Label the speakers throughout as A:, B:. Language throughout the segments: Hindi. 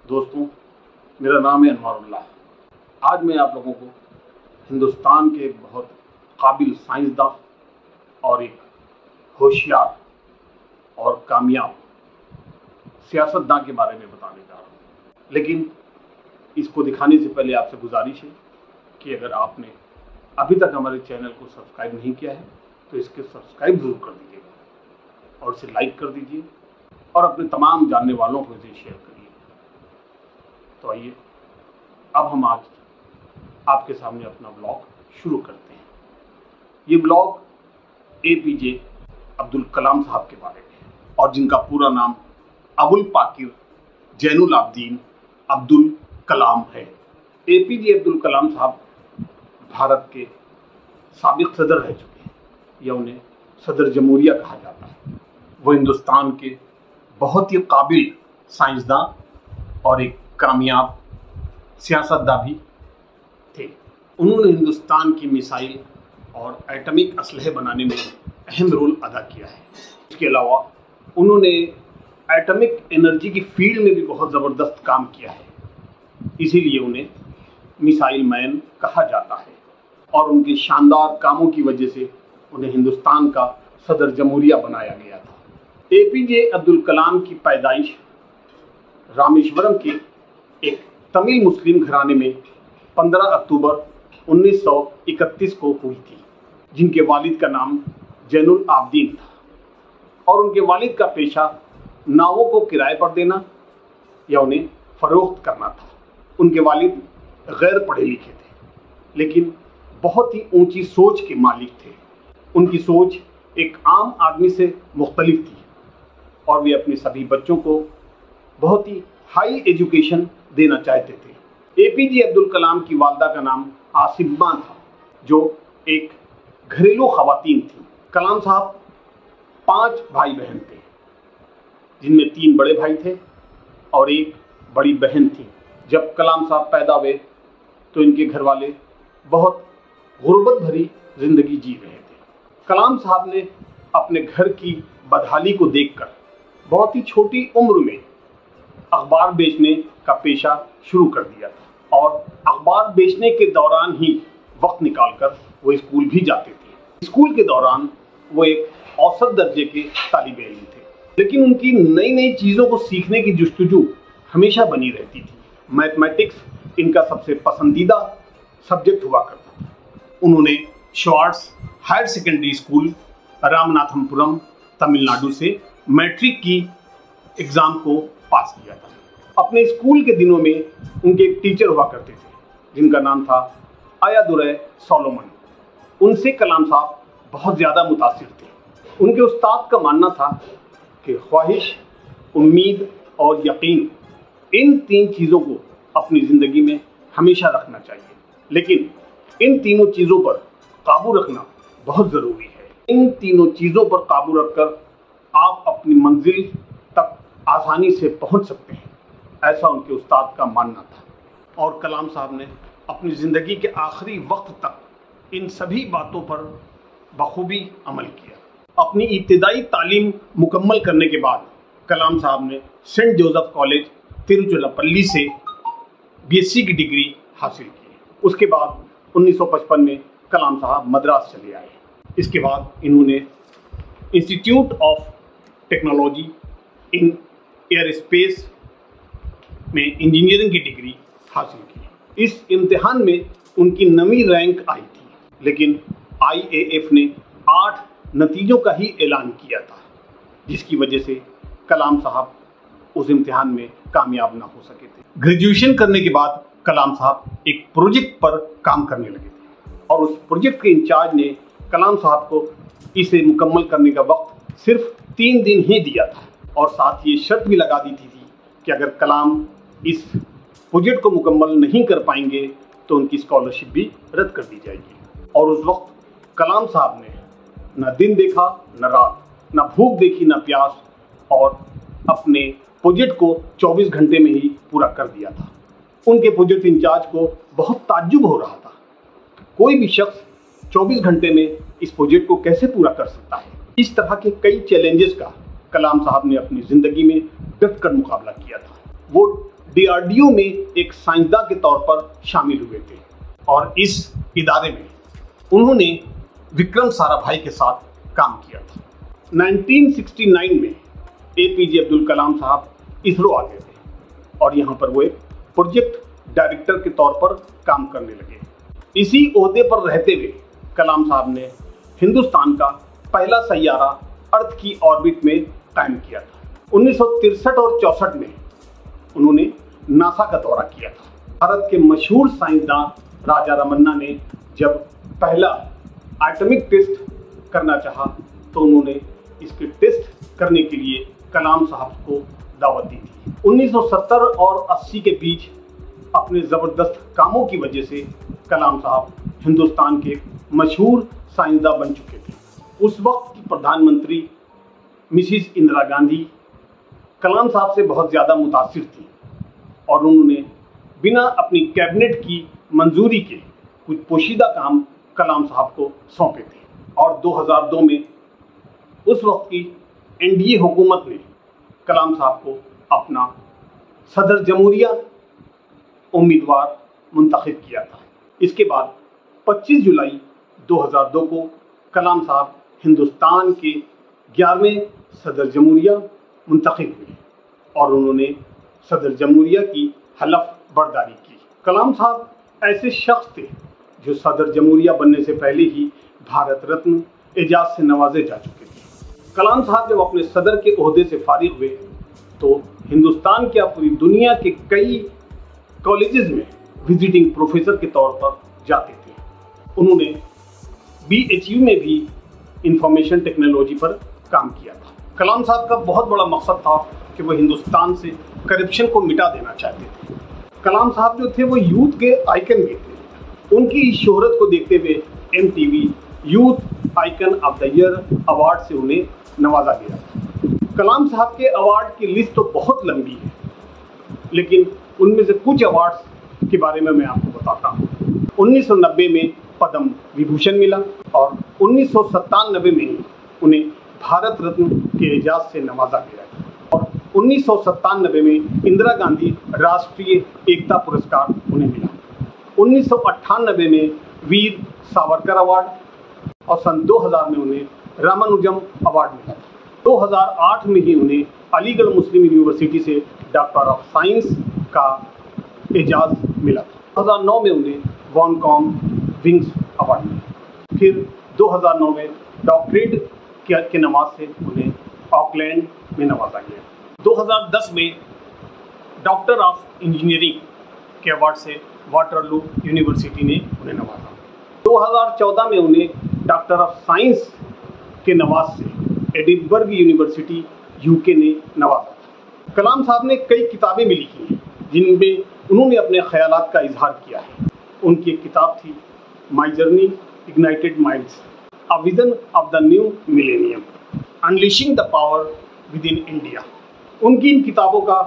A: दोस्तों, मेरा नाम है अनवारुल्लाह। आज मैं आप लोगों को हिंदुस्तान के एक बहुत काबिल साइंसदान और एक होशियार और कामयाब सियासतदान के बारे में बताने जा रहा हूँ। लेकिन इसको दिखाने से पहले आपसे गुजारिश है कि अगर आपने अभी तक हमारे चैनल को सब्सक्राइब नहीं किया है तो इसके सब्सक्राइब जरूर कर दीजिएगा और इसे लाइक कर दीजिए और अपने तमाम जानने वालों को इसे शेयर करिए। तो आइए अब हम आज आपके सामने अपना ब्लॉग शुरू करते हैं। ये ब्लॉग एपीजे अब्दुल कलाम साहब के बारे में है और जिनका पूरा नाम अबुल पाकिर जैनुल आबदीन अब्दुल कलाम है। एपीजे अब्दुल कलाम साहब भारत के साबिक सदर रह चुके हैं या उन्हें सदर जमहूरिया कहा जाता है। वो हिंदुस्तान के बहुत ही काबिल साइंसदान और एक कामयाब सियासतदान भी थे। उन्होंने हिंदुस्तान की मिसाइल और एटॉमिक असलहे बनाने में अहम रोल अदा किया है। इसके अलावा उन्होंने एटॉमिक एनर्जी की फील्ड में भी बहुत ज़बरदस्त काम किया है, इसीलिए उन्हें मिसाइल मैन कहा जाता है और उनके शानदार कामों की वजह से उन्हें हिंदुस्तान का सदर जमहूरिया बनाया गया था। एपीजे अब्दुल कलाम की पैदाइश रामेश्वरम के एक तमिल मुस्लिम घराने में 15 अक्टूबर 1931 को हुई थी, जिनके वालिद का नाम जैनुल आबदीन था और उनके वालिद का पेशा नावों को किराए पर देना या उन्हें फरोख्त करना था। उनके वालिद गैर पढ़े लिखे थे लेकिन बहुत ही ऊंची सोच के मालिक थे। उनकी सोच एक आम आदमी से मुख्तलिफ थी और वे अपने सभी बच्चों को बहुत ही हाई एजुकेशन देना चाहते थे। एपीजे अब्दुल कलाम की वालदा का नाम आसिम्मा था, जो एक घरेलू खवातीन थी। कलाम साहब 5 भाई बहन थे, जिनमें 3 बड़े भाई थे और एक बड़ी बहन थी। जब कलाम साहब पैदा हुए तो इनके घर वाले बहुत गुर्बत भरी जिंदगी जी रहे थे। कलाम साहब ने अपने घर की बदहाली को देखकर बहुत ही छोटी उम्र में अखबार बेचने का पेशा शुरू कर दिया था और अखबार बेचने के दौरान ही वक्त निकालकर वो स्कूल भी जाते थे। स्कूल के दौरान वो एक औसत दर्जे के तालिब इल्म थे, लेकिन उनकी नई नई चीज़ों को सीखने की जुस्तजू हमेशा बनी रहती थी। मैथमेटिक्स इनका सबसे पसंदीदा सब्जेक्ट हुआ करता था। उन्होंने Schwartz higher secondary school Ramanathapuram Tamil Nadu से मैट्रिक की एग्ज़ाम को पास किया था। अपने स्कूल के दिनों में उनके एक टीचर हुआ करते थे जिनका नाम था आयादुरै सोलोमन। उनसे कलाम साहब बहुत ज़्यादा मुतासिर थे। उनके उस्ताद का मानना था कि ख्वाहिश, उम्मीद और यकीन, इन 3 चीज़ों को अपनी ज़िंदगी में हमेशा रखना चाहिए, लेकिन इन तीनों चीज़ों पर काबू रखना बहुत ज़रूरी है। इन तीनों चीज़ों पर काबू रखकर आप अपनी मंजिल तक आसानी से पहुंच सकते हैं, ऐसा उनके उस्ताद का मानना था। और कलाम साहब ने अपनी ज़िंदगी के आखिरी वक्त तक इन सभी बातों पर बखूबी अमल किया। अपनी इब्तिदाई तालीम मुकम्मल करने के बाद कलाम साहब ने सेंट जोसेफ कॉलेज तिरुचिरापल्ली से बीएससी की डिग्री हासिल की। उसके बाद 1955 में कलाम साहब मद्रास चले आए। इसके बाद इन्होंने institute of technology in air space में इंजीनियरिंग की डिग्री हासिल की। इस इम्तिहान में उनकी 9वीं रैंक आई थी, लेकिन आईएएफ ने 8 नतीजों का ही ऐलान किया था, जिसकी वजह से कलाम साहब उस इम्तिहान में कामयाब ना हो सके थे। ग्रेजुएशन करने के बाद कलाम साहब एक प्रोजेक्ट पर काम करने लगे थे और उस प्रोजेक्ट के इंचार्ज ने कलाम साहब को इसे मुकम्मल करने का वक्त सिर्फ 3 दिन ही दिया था और साथ ये शर्त भी लगा दी थी कि अगर कलाम इस प्रोजेक्ट को मुकम्मल नहीं कर पाएंगे तो उनकी स्कॉलरशिप भी रद्द कर दी जाएगी। और उस वक्त कलाम साहब ने न दिन देखा न रात, न भूख देखी न प्यास और अपने प्रोजेक्ट को 24 घंटे में ही पूरा कर दिया था। उनके प्रोजेक्ट इंचार्ज को बहुत ताज्जुब हो रहा था, कोई भी शख्स 24 घंटे में इस प्रोजेक्ट को कैसे पूरा कर सकता है। इस तरह के कई चैलेंजेस का कलाम साहब ने अपनी ज़िंदगी में डट कर मुकाबला किया था। वो डीआरडीओ में एक साइंसदान के तौर पर शामिल हुए थे और इस इदारे में उन्होंने विक्रम साराभाई के साथ काम किया था। 1969 में एपीजे अब्दुल कलाम साहब इसरो आ गए थे और यहाँ पर वो एक प्रोजेक्ट डायरेक्टर के तौर पर काम करने लगे। इसी ओहदे पर रहते हुए कलाम साहब ने हिंदुस्तान का पहला सैयारा अर्थ की ऑर्बिट में कायम किया था। 1963 और 64 में उन्होंने नासा का दौरा किया था। भारत के मशहूर साइंसदान राजा रमन्ना ने जब पहला एटॉमिक टेस्ट करना चाहा तो उन्होंने इसके टेस्ट करने के लिए कलाम साहब को दावत दी थी। 1970 और 80 के बीच अपने ज़बरदस्त कामों की वजह से कलाम साहब हिंदुस्तान के मशहूर साइंसदान बन चुके थे। उस वक्त की प्रधानमंत्री मिसिस इंदिरा गांधी कलाम साहब से बहुत ज़्यादा मुतासिर थी और उन्होंने बिना अपनी कैबिनेट की मंजूरी के कुछ पोशीदा काम कलाम साहब को सौंपे थे और 2002 में उस वक्त की एनडीए हुकूमत ने कलाम साहब को अपना सदर जमहूरिया उम्मीदवार मुंतखब किया था। इसके बाद 25 जुलाई 2002 को कलाम साहब हिंदुस्तान के 11वें सदर जमहूरिया मुंतखब हुए और उन्होंने सदर जमहूरिया की हलफ बर्दारी की। कलाम साहब ऐसे शख्स थे जो सदर जमहूरिया बनने से पहले ही भारत रत्न एजाज से नवाजे जा चुके थे। कलाम साहब जब अपने सदर के ओहदे से फारिग हुए तो हिंदुस्तान क्या पूरी दुनिया के कई कॉलेजेस में विजिटिंग प्रोफेसर के तौर पर जाते थे। उन्होंने BHU में भी इंफॉर्मेशन टेक्नोलॉजी पर काम किया था। कलाम साहब का बहुत बड़ा मकसद था कि वो हिंदुस्तान से करप्शन को मिटा देना चाहते थे। कलाम साहब जो थे वो यूथ के आइकन भी थे। उनकी इस शोहरत को देखते हुए MTV youth icon of the year award से उन्हें नवाजा गया था। कलाम साहब के अवार्ड की लिस्ट तो बहुत लंबी है, लेकिन उनमें से कुछ अवार्ड्स के बारे में मैं आपको बताता हूँ। 1990 में पद्म विभूषण मिला और 1997 में उन्हें भारत रत्न के एजाज से नवाजा गया और 1997 में इंदिरा गांधी राष्ट्रीय एकता पुरस्कार उन्हें मिला। 1998 में वीर सावरकर अवार्ड और सन 2000 में उन्हें रामानुजम अवार्ड मिला था। 2008 में ही उन्हें अलीगढ़ मुस्लिम यूनिवर्सिटी से डॉक्टर ऑफ साइंस का एजाज मिला था। 2009 में उन्हें वॉनकॉम विंग्स अवार्ड मिला। फिर 2009 में डॉक्टरेट के नवाज से उन्हें ऑकलैंड में नवाजा गया। 2010 में डॉक्टर ऑफ इंजीनियरिंग के अवार्ड से वाटरलू यूनिवर्सिटी ने उन्हें नवाजा। 2014 में उन्हें डॉक्टर ऑफ साइंस के नवाज से एडिनबर्ग यूनिवर्सिटी UK ने नवाजा। कलाम साहब ने कई किताबें भी लिखी हैं जिनमें उन्होंने अपने ख्यालात का इजहार किया है। उनकी एक किताब थी my journey ignited minds, a vision of the new millennium, unleashing the power with in India. उनकी इन किताबों का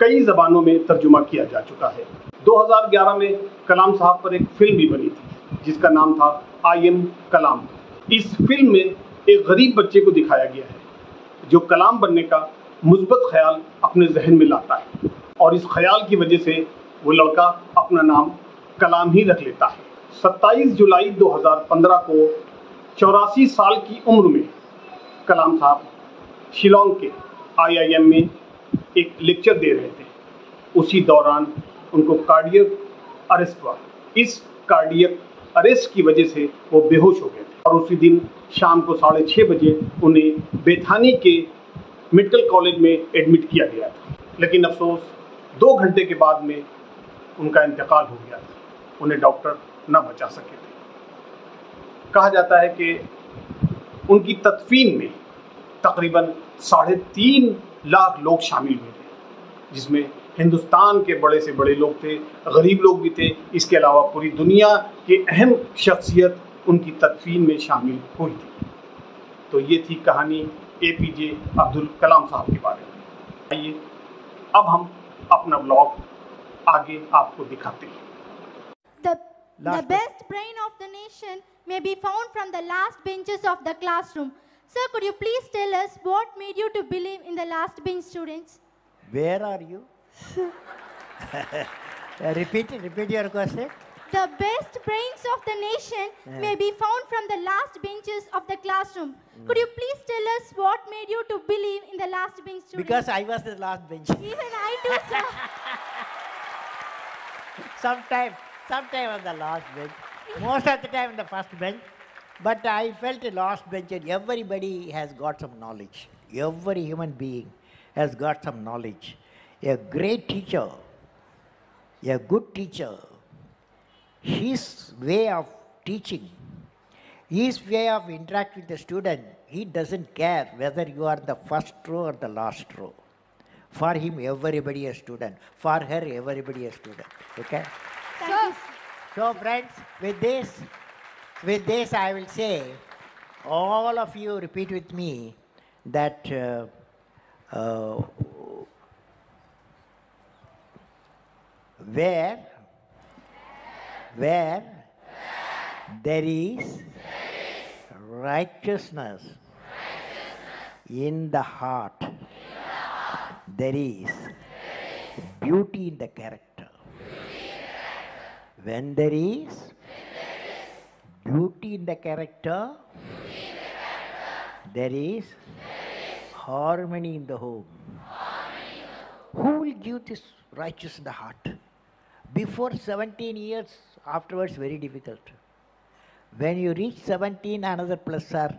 A: कई ज़बानों में तर्जुमा किया जा चुका है। 2011 में कलाम साहब पर एक फिल्म भी बनी थी जिसका नाम था आई एम कलाम। इस फिल्म में एक गरीब बच्चे को दिखाया गया है जो कलाम बनने का मुस्बत ख्याल अपने जहन में लाता है और इस ख्याल की वजह से वो लड़का अपना नाम कलाम ही रख लेता है। 27 जुलाई 2015 को 84 साल की उम्र में कलाम साहब शिलोंग के IIM में एक लेक्चर दे रहे थे। उसी दौरान उनको कार्डियक अरेस्ट हुआ। इस कार्डियक अरेस्ट की वजह से वो बेहोश हो गए थे और उसी दिन शाम को 6:30 बजे उन्हें बेथानी के मेडिकल कॉलेज में एडमिट किया गया था। लेकिन अफसोस 2 घंटे के बाद में उनका इंतकाल हो गया था। उन्हें डॉक्टर न बचा सके थे। कहा जाता है कि उनकी तदफीन में तकरीबन 3.5 लाख लोग शामिल हुए थे, जिसमें हिंदुस्तान के बड़े से बड़े लोग थे, गरीब लोग भी थे। इसके अलावा पूरी दुनिया की अहम शख्सियत उनकी तदफीन में शामिल हुई थी। तो ये थी कहानी APJ अब्दुल कलाम साहब के बारे में। आइए अब हम अपना ब्लॉग आगे आपको दिखाते हैं।
B: The best brain of the nation may be found from the last benches of the classroom. Sir, could you please tell us what made you to believe in the last bench students?
C: Where are you? Repeat your question.
B: The best brains of the nation may be found from the last benches of the classroom. Could you please tell us what made you to believe in the last bench student?
C: Because I was the last bench.
B: Even I too, sir.
C: Sometime on the last bench. Most of the time on the first bench. But I felt a last bench, and everybody has got some knowledge. Every human being has got some knowledge. A great teacher, a good teacher, his way of teaching, his way of interacting with the student, he doesn't care whether you are the first row or the last row. For him, everybody a student. For her, everybody a student. Okay?
B: Thank you, sir.
C: So friends, with this I will say, all of you repeat with me that where there is righteousness in the heart, there is beauty in the character. When there is beauty in the character, there is harmony in the home. Who will give this righteous in the heart? Before 17 years, afterwards very difficult. When you reach 17, another plus are